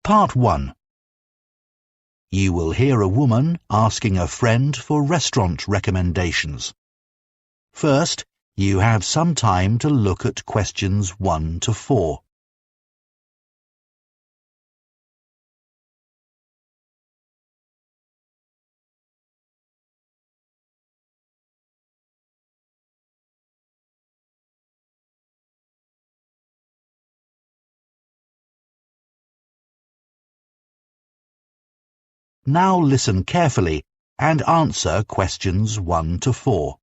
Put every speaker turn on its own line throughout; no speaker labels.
Part 1. You will hear a woman asking a friend for restaurant recommendations. First, you have some time to look at questions 1 to 4. Now listen carefully and answer questions 1 to 4.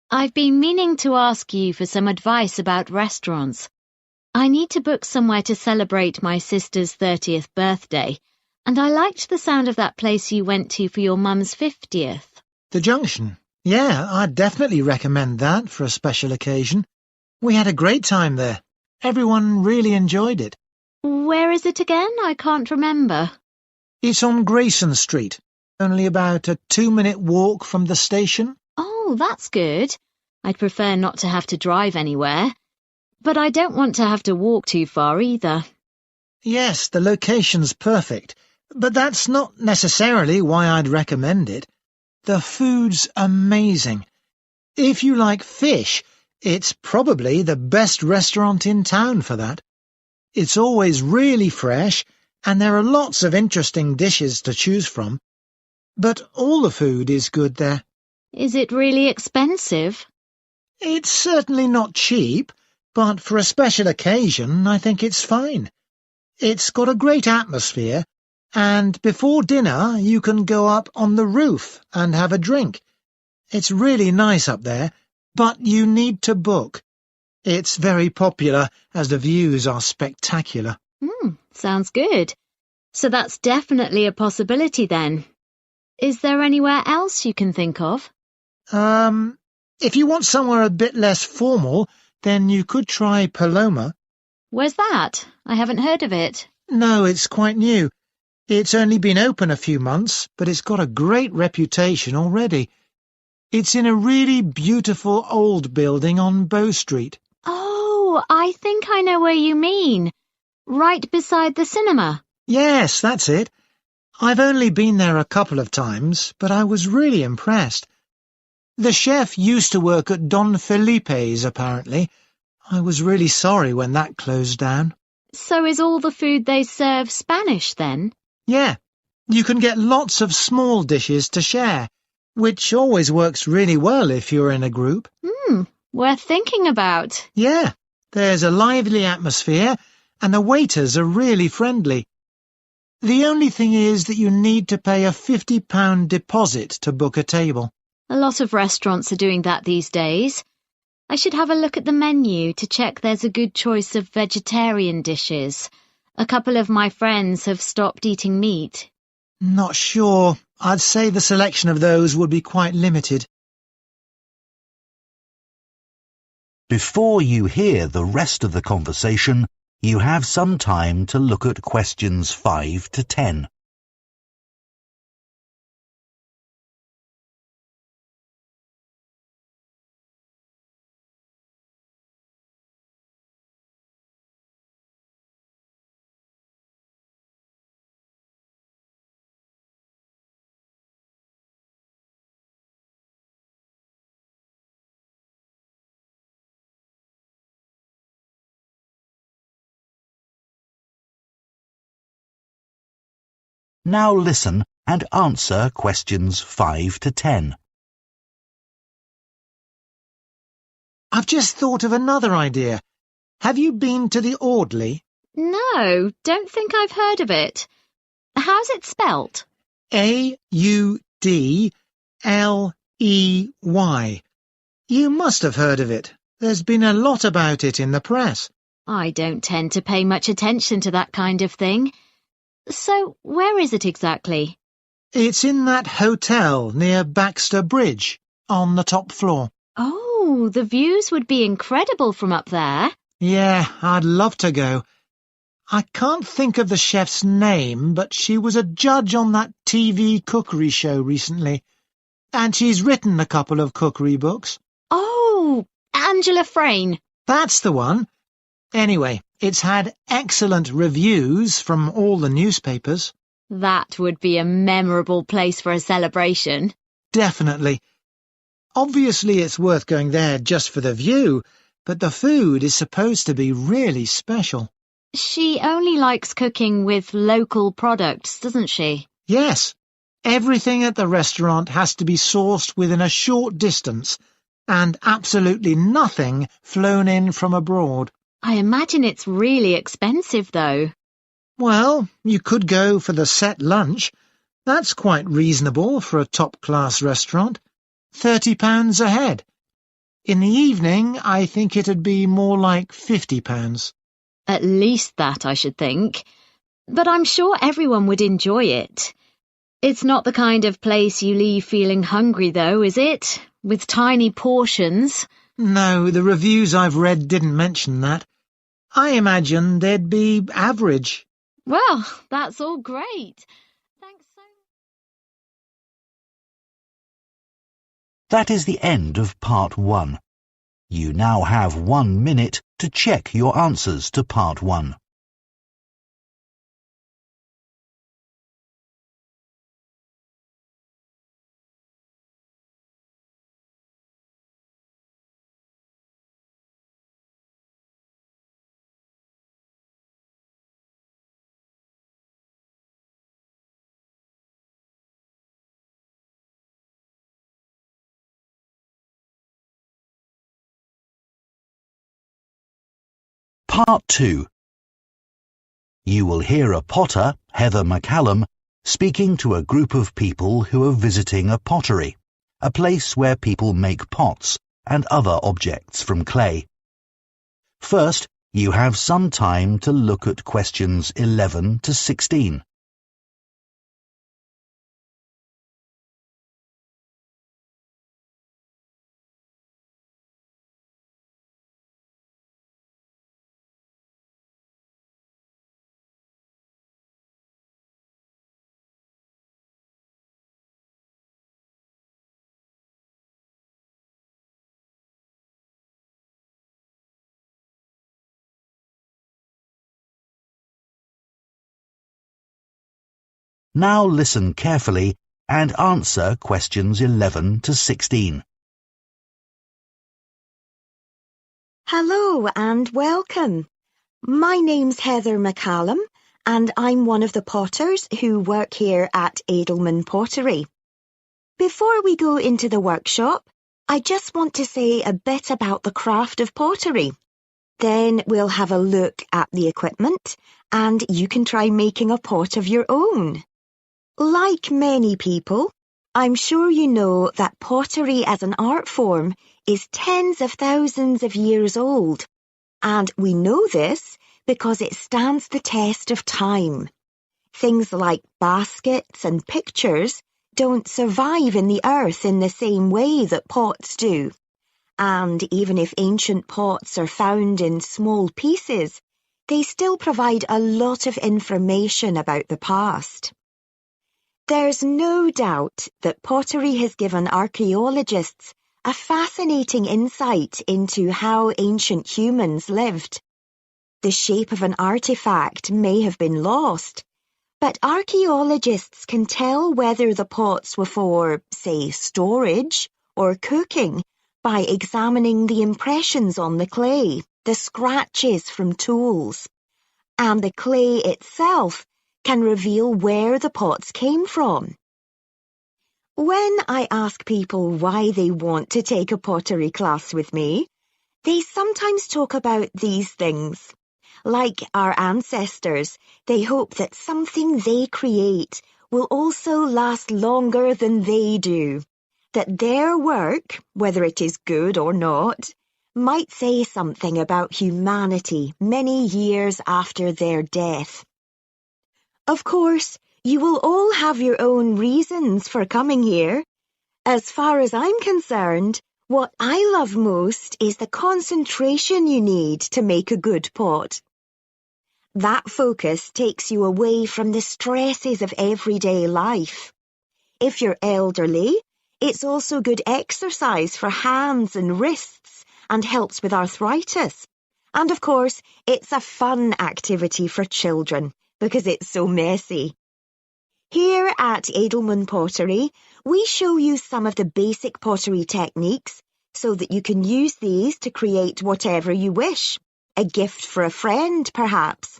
I've been meaning to ask you for some advice about restaurants. I need to book somewhere to celebrate my sister's 30th birthday, and I liked the sound of that place you went to for your mum's 50th.
The Junction. Yeah, I'd definitely recommend that for a special occasion. We had a great time there. Everyone really enjoyed it.
Where is it again? I can't remember.
It's on Grayson Street, only about a 2-minute walk from the station.
Oh, that's good. I'd prefer not to have to drive anywhere, but I don't want to have to walk too far either.
Yes, the location's perfect, but that's not necessarily why I'd recommend it. The food's amazing. If you like fish, it's probably the best restaurant in town for that. It's always really fresh, and there are lots of interesting dishes to choose from. But all the food is good there.
Is it really expensive?
It's certainly not cheap, but for a special occasion, I think it's fine. It's got a great atmosphere, and before dinner you can go up on the roof and have a drink. It's really nice up there, but you need to book. It's very popular, as the views are spectacular.
Sounds good. So that's definitely a possibility then. Is there anywhere else you can think of?
If you want somewhere a bit less formal, then you could try Paloma.
Where's that? I haven't heard of it.
No, it's quite new. It's only been open a few months, but it's got a great reputation already. It's in a really beautiful old building on Bow Street.
Oh, I think I know where you mean. Right beside the cinema.
Yes, that's it. I've only been there a couple of times, but I was really impressed. The chef used to work at Don Felipe's, apparently. I was really sorry when that closed down.
So is all the food they serve Spanish then?
Yeah, you can get lots of small dishes to share, which always works really well if you're in a group.
Worth thinking about.
Yeah, there's a lively atmosphere, and the waiters are really friendly. The only thing is that you need to pay a £50 deposit to book a table.
A lot of restaurants are doing that these days. I should have a look at the menu to check there's a good choice of vegetarian dishes. A couple of my friends have stopped eating meat.
Not sure. I'd say the selection of those would be quite limited.
Before you hear the rest of the conversation, you have some time to look at questions 5 to 10. Now listen and answer questions 5 to 10.
I've just thought of another idea. Have you been to the Audley?
No, don't think I've heard of it. How's it spelt?
Audley. You must have heard of it. There's been a lot about it in the press.
I don't tend to pay much attention to that kind of thing. So, where is it exactly?
It's in that hotel near Baxter Bridge, on the top floor.
Oh, the views would be incredible from up there.
Yeah, I'd love to go. I can't think of the chef's name, but she was a judge on that TV cookery show recently. And she's written a couple of cookery books.
Oh, Angela Frayne.
That's the one. Anyway, It's had excellent reviews from all the newspapers.
That would be a memorable place for a celebration.
Definitely. Obviously it's worth going there just for the view, but the food is supposed to be really special.
She only likes cooking with local products, doesn't she?
Yes. Everything at the restaurant has to be sourced within a short distance, and absolutely nothing flown in from abroad.
I imagine it's really expensive, though.
Well, you could go for the set lunch. That's quite reasonable for a top-class restaurant. £30 a head. In the evening, I think it'd be more like £50.
At least that, I should think. But I'm sure everyone would enjoy it. It's not the kind of place you leave feeling hungry, though, is it? With tiny portions.
No, the reviews I've read didn't mention that. I imagine they'd be average.
Well, that's all great. Thanks so much.
That is the end of part 1. You now have 1 minute to check your answers to part 1. Part 2. You will hear a potter, Heather McCallum, speaking to a group of people who are visiting a pottery, a place where people make pots and other objects from clay. First, you have some time to look at questions 11 to 16. Now listen carefully and answer questions 11 to 16.
Hello and welcome. My name's Heather McCallum and I'm one of the potters who work here at Edelman Pottery. Before we go into the workshop, I just want to say a bit about the craft of pottery. Then we'll have a look at the equipment and you can try making a pot of your own. Like many people, I'm sure you know that pottery as an art form is tens of thousands of years old, and we know this because it stands the test of time. Things like baskets and pictures don't survive in the earth in the same way that pots do, and even if ancient pots are found in small pieces, they still provide a lot of information about the past. There's no doubt that pottery has given archaeologists a fascinating insight into how ancient humans lived. The shape of an artifact may have been lost, but archaeologists can tell whether the pots were for, say, storage or cooking by examining the impressions on the clay, the scratches from tools, and the clay itself can reveal where the pots came from. When I ask people why they want to take a pottery class with me, they sometimes talk about these things. Like our ancestors, they hope that something they create will also last longer than they do, that their work, whether it is good or not, might say something about humanity many years after their death. Of course, you will all have your own reasons for coming here. As far as I'm concerned, what I love most is the concentration you need to make a good pot. That focus takes you away from the stresses of everyday life. If you're elderly, it's also good exercise for hands and wrists and helps with arthritis. And of course, it's a fun activity for children because it's so messy. Here at Edelman Pottery, we show you some of the basic pottery techniques so that you can use these to create whatever you wish. A gift for a friend, perhaps.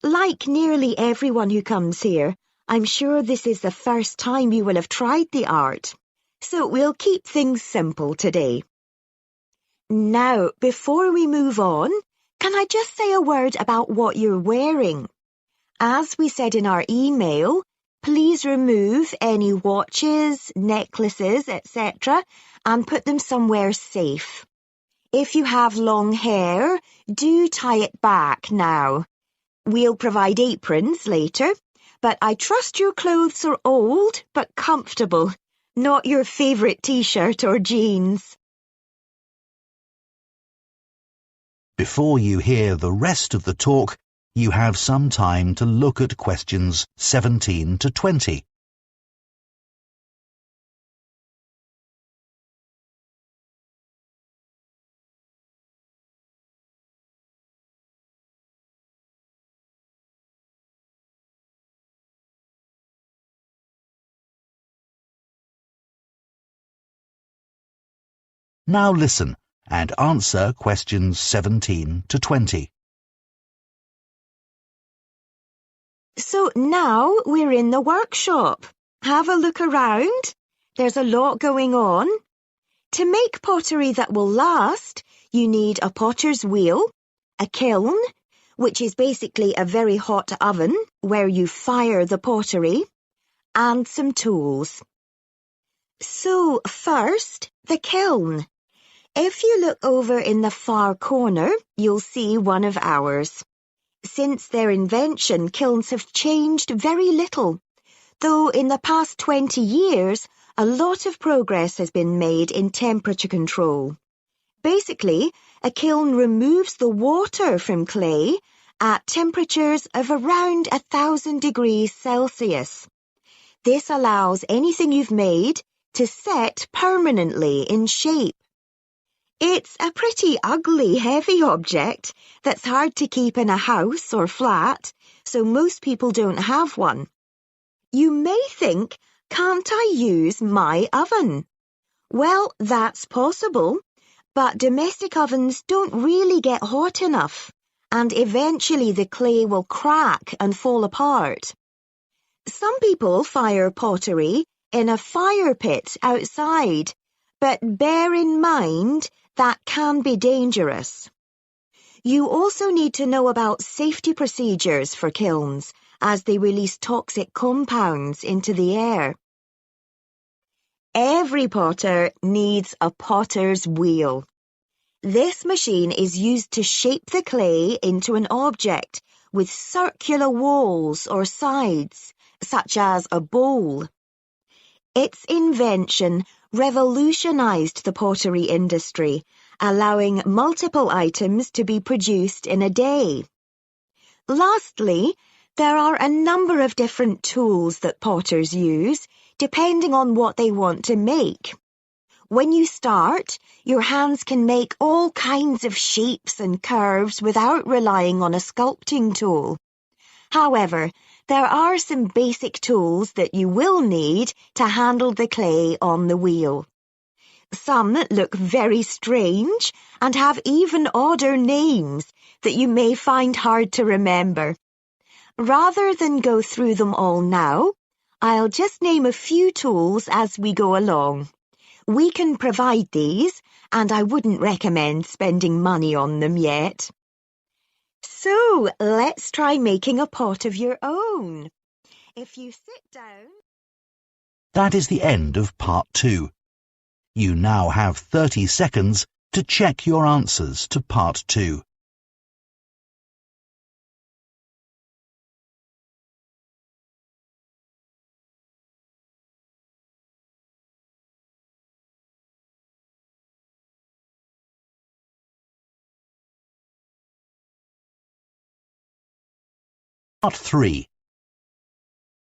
Like nearly everyone who comes here, I'm sure this is the first time you will have tried the art. So we'll keep things simple today. Now, before we move on, can I just say a word about what you're wearing? As we said in our email, please remove any watches, necklaces, etc. and put them somewhere safe. If you have long hair, do tie it back now. We'll provide aprons later, but I trust your clothes are old but comfortable, not your favourite t-shirt or jeans.
Before you hear the rest of the talk, you have some time to look at questions 17 to 20. Now listen and answer questions 17 to 20.
So now we're in the workshop. Have a look around. There's a lot going on. To make pottery that will last, you need a potter's wheel, a kiln, which is basically a very hot oven where you fire the pottery, and some tools. So first, the kiln. If you look over in the far corner, you'll see one of ours. Since their invention, kilns have changed very little, though in the past 20 years, a lot of progress has been made in temperature control. Basically, a kiln removes the water from clay at temperatures of around 1,000 degrees Celsius. This allows anything you've made to set permanently in shape. It's a pretty ugly, heavy object that's hard to keep in a house or flat, so most people don't have one. You may think, can't I use my oven? Well, that's possible, but domestic ovens don't really get hot enough, and eventually the clay will crack and fall apart. Some people fire pottery in a fire pit outside, but bear in mind that can be dangerous. You also need to know about safety procedures for kilns, as they release toxic compounds into the air. Every potter needs a potter's wheel. This machine is used to shape the clay into an object with circular walls or sides, such as a bowl. Its invention revolutionized the pottery industry, allowing multiple items to be produced in a day. Lastly, there are a number of different tools that potters use, depending on what they want to make. When you start, your hands can make all kinds of shapes and curves without relying on a sculpting tool. However, there are some basic tools that you will need to handle the clay on the wheel. Some look very strange and have even odder names that you may find hard to remember. Rather than go through them all now, I'll just name a few tools as we go along. We can provide these, and I wouldn't recommend spending money on them yet. So, let's try making a pot of your own. If you sit down...
That is the end of part 2. You now have 30 seconds to check your answers to part 2. Part 3.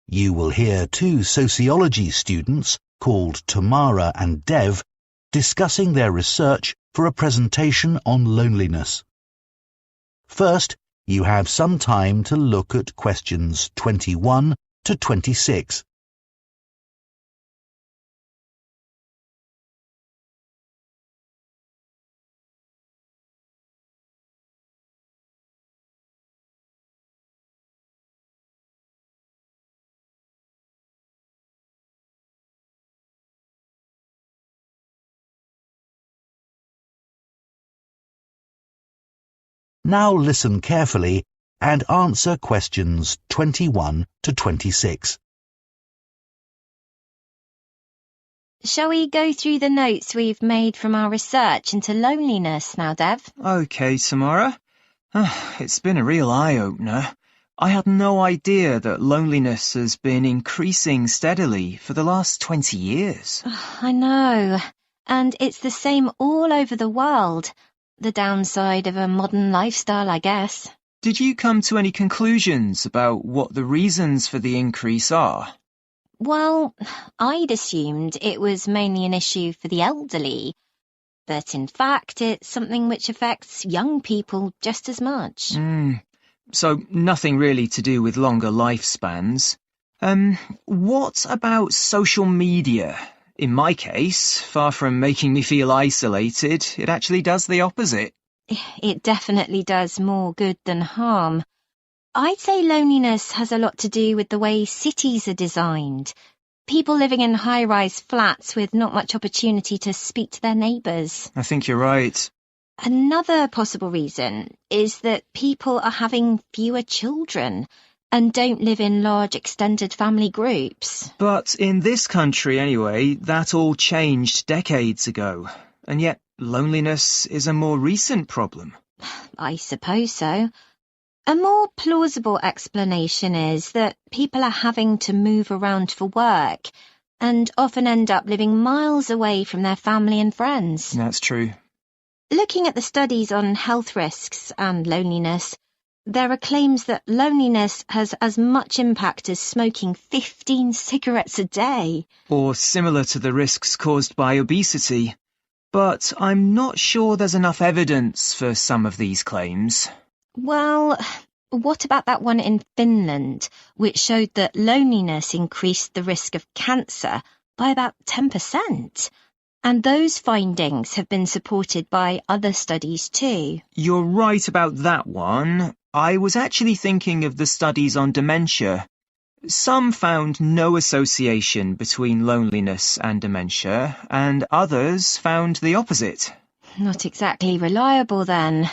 You will hear 2 sociology students called Tamara and Dev discussing their research for a presentation on loneliness. First, you have some time to look at questions 21 to 26. Now listen carefully and answer questions 21 to 26.
Shall we go through the notes we've made from our research into loneliness now, Dev?
OK, Samara. It's been a real eye-opener. I had no idea that loneliness has been increasing steadily for the last 20 years.
I know. And it's the same all over the world. The downside of a modern lifestyle, I guess.
Did you come to any conclusions about what the reasons for the increase are?
Well, I'd assumed it was mainly an issue for the elderly, but in fact it's something which affects young people just as much.
So nothing really to do with longer lifespans. What about social media? In my case, far from making me feel isolated, it actually does the opposite.
It definitely does more good than harm. I'd say loneliness has a lot to do with the way cities are designed. People living in high-rise flats with not much opportunity to speak to their neighbours.
I think you're right.
Another possible reason is that people are having fewer children and don't live in large extended family groups.
But in this country anyway, that all changed decades ago. And yet loneliness is a more recent problem.
I suppose so. A more plausible explanation is that people are having to move around for work and often end up living miles away from their family and friends.
That's true.
Looking at the studies on health risks and loneliness, there are claims that loneliness has as much impact as smoking 15 cigarettes a day.
Or similar to the risks caused by obesity. But I'm not sure there's enough evidence for some of these claims.
Well, what about that one in Finland, which showed that loneliness increased the risk of cancer by about 10%? And those findings have been supported by other studies too.
You're right about that one. I was actually thinking of the studies on dementia. Some found no association between loneliness and dementia, and others found the opposite.
Not exactly reliable then.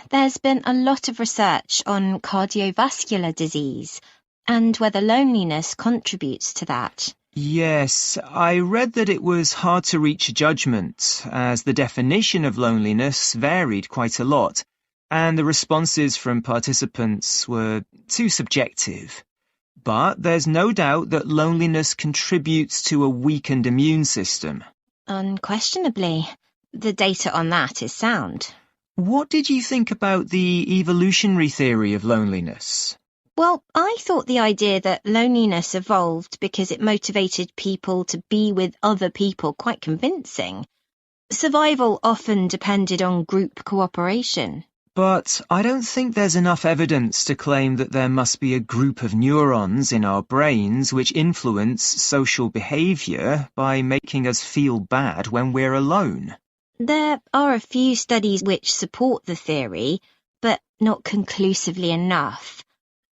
There's been a lot of research on cardiovascular disease and whether loneliness contributes to that.
Yes, I read that it was hard to reach a judgment, as the definition of loneliness varied quite a lot, and the responses from participants were too subjective. But there's no doubt that loneliness contributes to a weakened immune system.
Unquestionably. The data on that is sound.
What did you think about the evolutionary theory of loneliness?
Well, I thought the idea that loneliness evolved because it motivated people to be with other people quite convincing. Survival often depended on group cooperation.
But I don't think there's enough evidence to claim that there must be a group of neurons in our brains which influence social behaviour by making us feel bad when we're alone.
There are a few studies which support the theory, but not conclusively enough.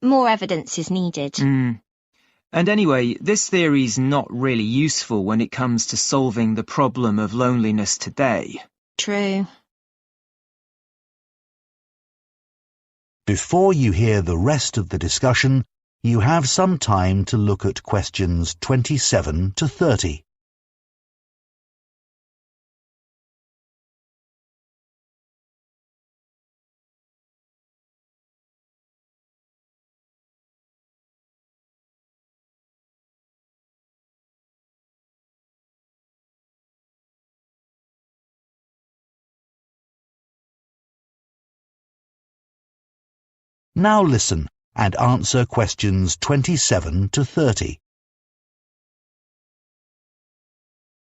More evidence is needed.
And anyway, this theory's not really useful when it comes to solving the problem of loneliness today.
True.
Before you hear the rest of the discussion, you have some time to look at questions 27 to 30. Now listen and answer questions 27 to 30.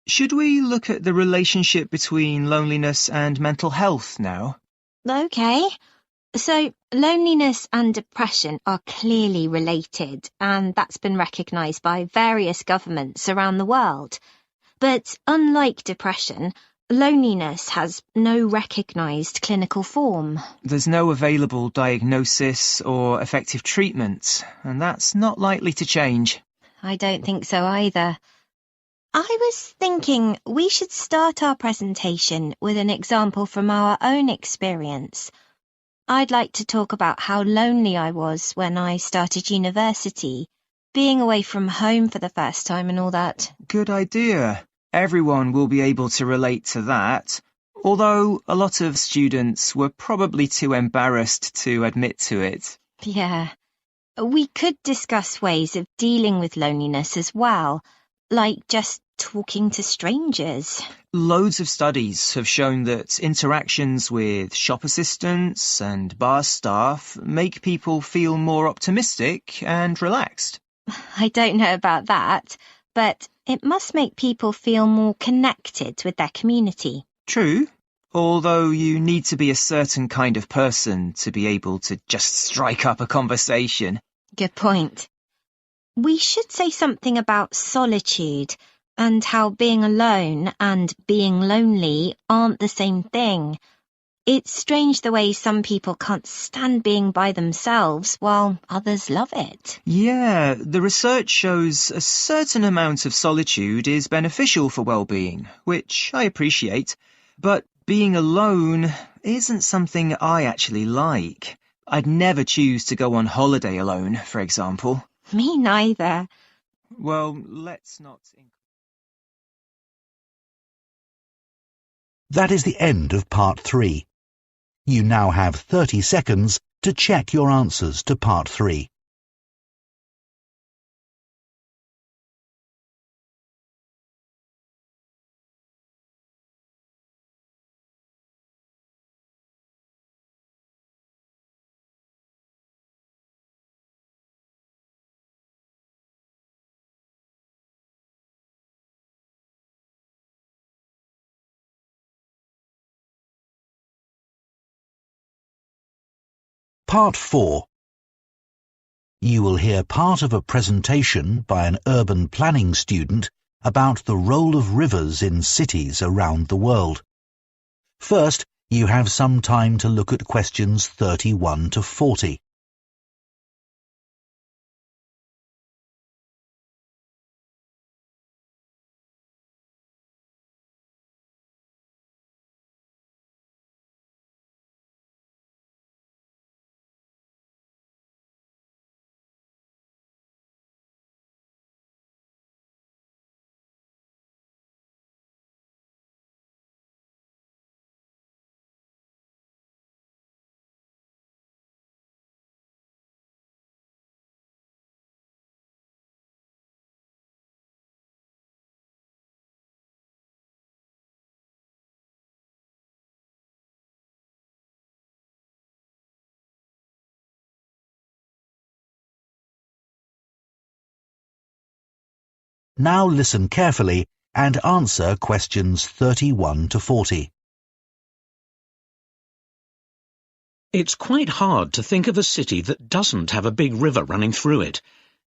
Should we look at the relationship between loneliness and mental health now?
Okay.
So, loneliness and depression are clearly related, and that's been recognised by various governments around the world. But unlike depression, loneliness has no recognised clinical form.
There's no available diagnosis or effective treatment, and that's not likely to change.
I don't think so either. I was thinking we should start our presentation with an example from our own experience. I'd like to talk about how lonely I was when I started university, being away from home for the first time and all that.
Good idea. Everyone will be able to relate to that, although a lot of students were probably too embarrassed to admit to it.
Yeah. We could discuss ways of dealing with loneliness as well, like just talking to strangers.
Loads of studies have shown that interactions with shop assistants and bar staff make people feel more optimistic and relaxed.
I don't know about that, but it must make people feel more connected with their community.
True, although you need to be a certain kind of person to be able to just strike up a conversation.
Good point. We should say something about solitude and how being alone and being lonely aren't the same thing. It's strange the way some people can't stand being by themselves while others love it.
Yeah, the research shows a certain amount of solitude is beneficial for well-being, which I appreciate, but being alone isn't something I actually like. I'd never choose to go on holiday alone, for example.
Me neither.
Well, let's not...
That is the end of part 3. You now have 30 seconds to check your answers to part 3. Part 4. You will hear part of a presentation by an urban planning student about the role of rivers in cities around the world. First, you have some time to look at questions 31 to 40. Now listen carefully and answer questions 31 to 40.
It's quite hard to think of a city that doesn't have a big river running through it.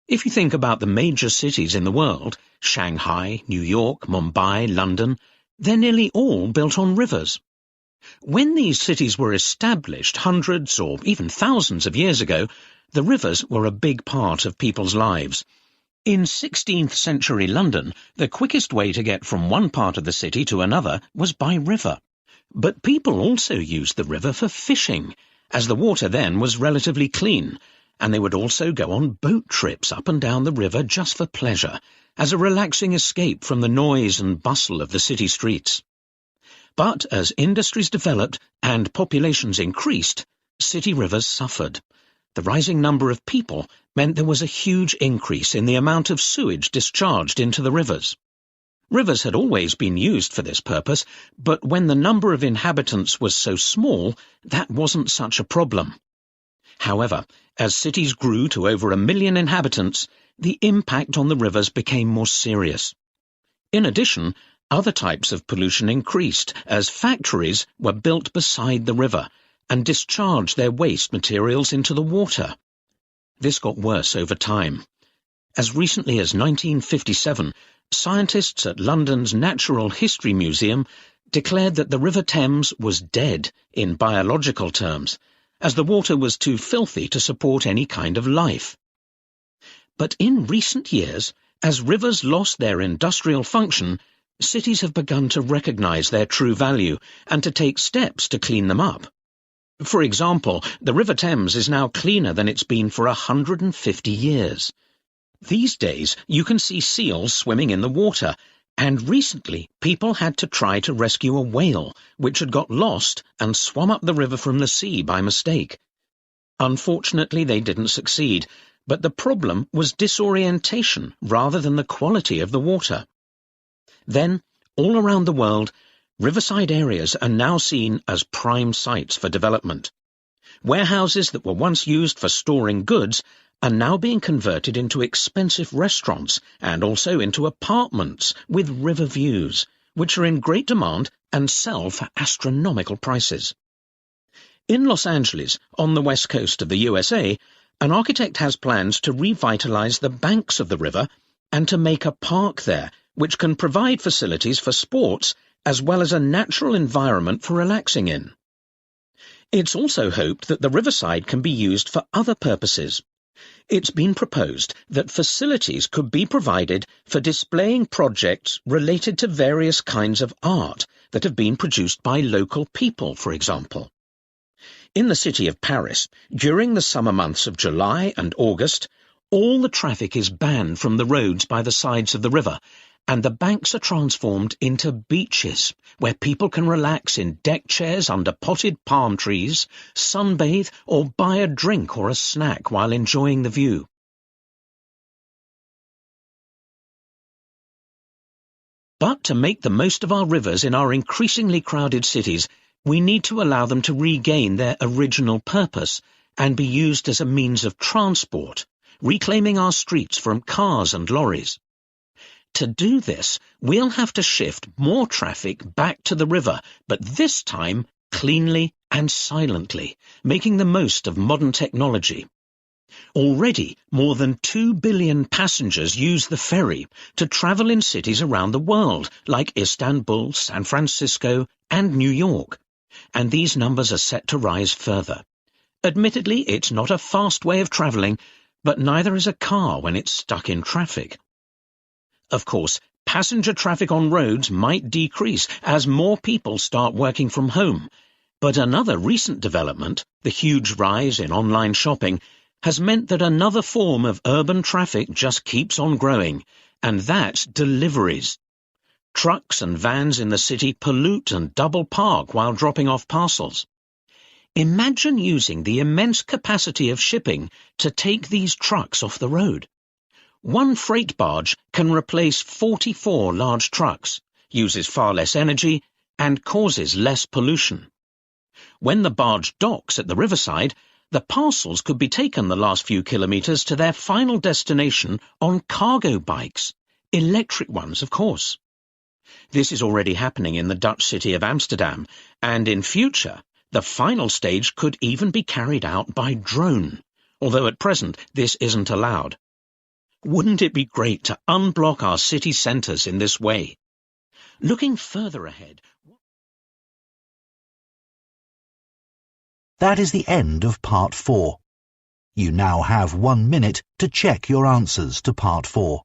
If you think about the major cities in the world, Shanghai, New York, Mumbai, London, they're nearly all built on rivers. When these cities were established hundreds or even thousands of years ago, the rivers were a big part of people's lives. In 16th century London, the quickest way to get from one part of the city to another was by river. But people also used the river for fishing, as the water then was relatively clean, and they would also go on boat trips up and down the river just for pleasure, as a relaxing escape from the noise and bustle of the city streets. But as industries developed and populations increased, city rivers suffered. The rising number of people meant there was a huge increase in the amount of sewage discharged into the rivers. Rivers had always been used for this purpose, but when the number of inhabitants was so small, that wasn't such a problem. However, as cities grew to over 1 million inhabitants, the impact on the rivers became more serious. In addition, other types of pollution increased as factories were built beside the river, and discharge their waste materials into the water. This got worse over time. As recently as 1957, scientists at London's Natural History Museum declared that the River Thames was dead in biological terms, as the water was too filthy to support any kind of life. But in recent years, as rivers lost their industrial function, cities have begun to recognise their true value and to take steps to clean them up. For example, the River Thames is now cleaner than it's been for 150 years. These days, you can see seals swimming in the water, and recently people had to try to rescue a whale which had got lost and swum up the river from the sea by mistake. Unfortunately, they didn't succeed, but the problem was disorientation rather than the quality of the water. Then, all around the world, riverside areas are now seen as prime sites for development. Warehouses that were once used for storing goods are now being converted into expensive restaurants and also into apartments with river views, which are in great demand and sell for astronomical prices. In Los Angeles, on the west coast of the USA, an architect has plans to revitalize the banks of the river and to make a park there, which can provide facilities for sports as well as a natural environment for relaxing in. It's also hoped that the riverside can be used for other purposes. It's been proposed that facilities could be provided for displaying projects related to various kinds of art that have been produced by local people, for example. In the city of Paris, during the summer months of July and August, all the traffic is banned from the roads by the sides of the river, and the banks are transformed into beaches where people can relax in deck chairs under potted palm trees, sunbathe, or buy a drink or a snack while enjoying the view. But to make the most of our rivers in our increasingly crowded cities, we need to allow them to regain their original purpose and be used as a means of transport, reclaiming our streets from cars and lorries. To do this, we'll have to shift more traffic back to the river, but this time cleanly and silently, making the most of modern technology. Already, more than 2 billion passengers use the ferry to travel in cities around the world, like Istanbul, San Francisco, and New York, and these numbers are set to rise further. Admittedly, it's not a fast way of travelling, but neither is a car when it's stuck in traffic. Of course, passenger traffic on roads might decrease as more people start working from home, but another recent development, the huge rise in online shopping, has meant that another form of urban traffic just keeps on growing, and that's deliveries. Trucks and vans in the city pollute and double park while dropping off parcels. Imagine using the immense capacity of shipping to take these trucks off the road. One freight barge can replace 44 large trucks, uses far less energy, and causes less pollution. When the barge docks at the riverside, the parcels could be taken the last few kilometres to their final destination on cargo bikes, electric ones, of course. This is already happening in the Dutch city of Amsterdam, and in future, the final stage could even be carried out by drone, although at present this isn't allowed. Wouldn't it be great to unblock our city centres in this way? Looking further ahead...
That is the end of Part 4. You now have 1 minute to check your answers to Part 4.